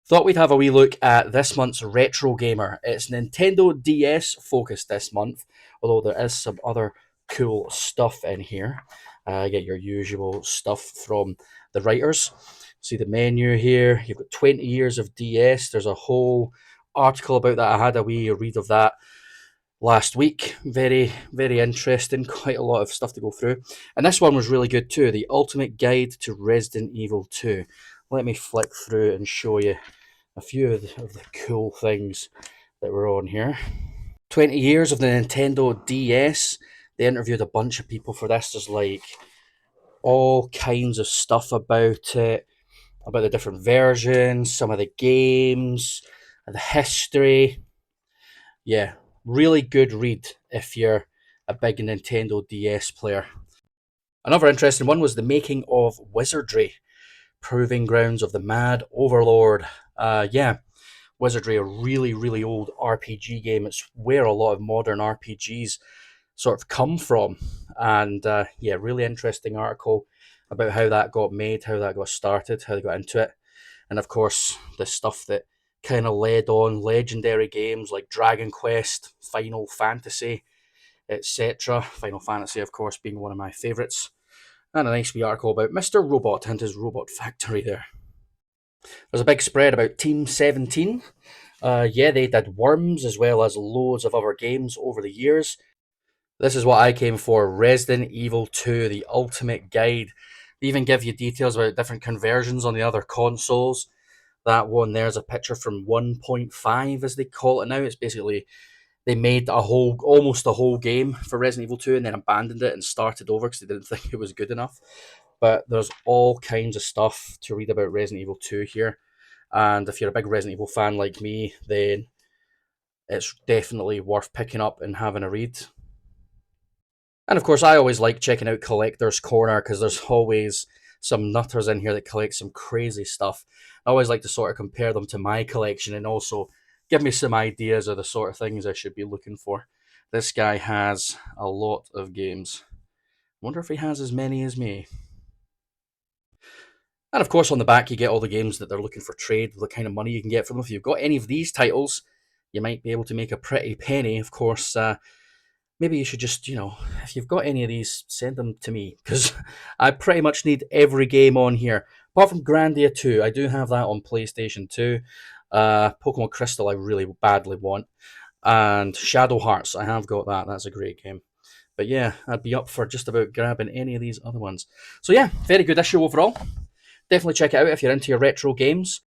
Thought we'd have a wee look at this month's Retro Gamer. It's Nintendo DS focused this month, although there is some other cool stuff in here. Get your usual stuff from the writers. See the menu here. You've got 20 years of DS. There's a whole article about that. I had a wee read of that last week. Very, very interesting. Quite a lot of stuff to go through. And this one was really good too. The Ultimate Guide to Resident Evil 2. Let me flick through and show you a few of the cool things that were on here. 20 years of the Nintendo DS. They interviewed a bunch of people for this. There's like all kinds of stuff about the different versions, some of the games, the history. Yeah, really good read if you're a big Nintendo DS player. Another interesting one was the making of Wizardry, proving grounds of the Mad Overlord. Yeah, Wizardry, a really, really old RPG game. It's where a lot of modern RPGs sort of come from. And yeah, really interesting article about how that got made, how that got started, how they got into it. And of course, the stuff that kind of led on legendary games like Dragon Quest, Final Fantasy, etc. Final Fantasy, of course, being one of my favourites. And a nice wee article about Mr. Robot and his robot factory there. There's a big spread about Team 17. Yeah, they did Worms as well as loads of other games over the years. This is what I came for, Resident Evil 2, the ultimate guide. They even give you details about different conversions on the other consoles. That one there's a picture from 1.5 as they call it now. It's basically they made almost a whole game for Resident Evil 2 and then abandoned it and started over because they didn't think it was good enough. But there's all kinds of stuff to read about Resident Evil 2 here. And if you're a big Resident Evil fan like me, then it's definitely worth picking up and having a read. And of course, I always like checking out Collector's Corner because there's always some nutters in here that collect some crazy stuff. I always like to sort of compare them to my collection and also give me some ideas of the sort of things I should be looking for. This guy has a lot of games. Wonder if he has as many as me. And of course, on the back, you get all the games that they're looking for trade, the kind of money you can get from them. If you've got any of these titles, you might be able to make a pretty penny. Of course, maybe you should just, if you've got any of these, send them to me because I pretty much need every game on here. Apart from Grandia 2, I do have that on PlayStation 2. Pokemon Crystal, I really badly want. And Shadow Hearts, I have got that. That's a great game. But yeah, I'd be up for just about grabbing any of these other ones. So yeah, very good issue overall. Definitely check it out if you're into your retro games.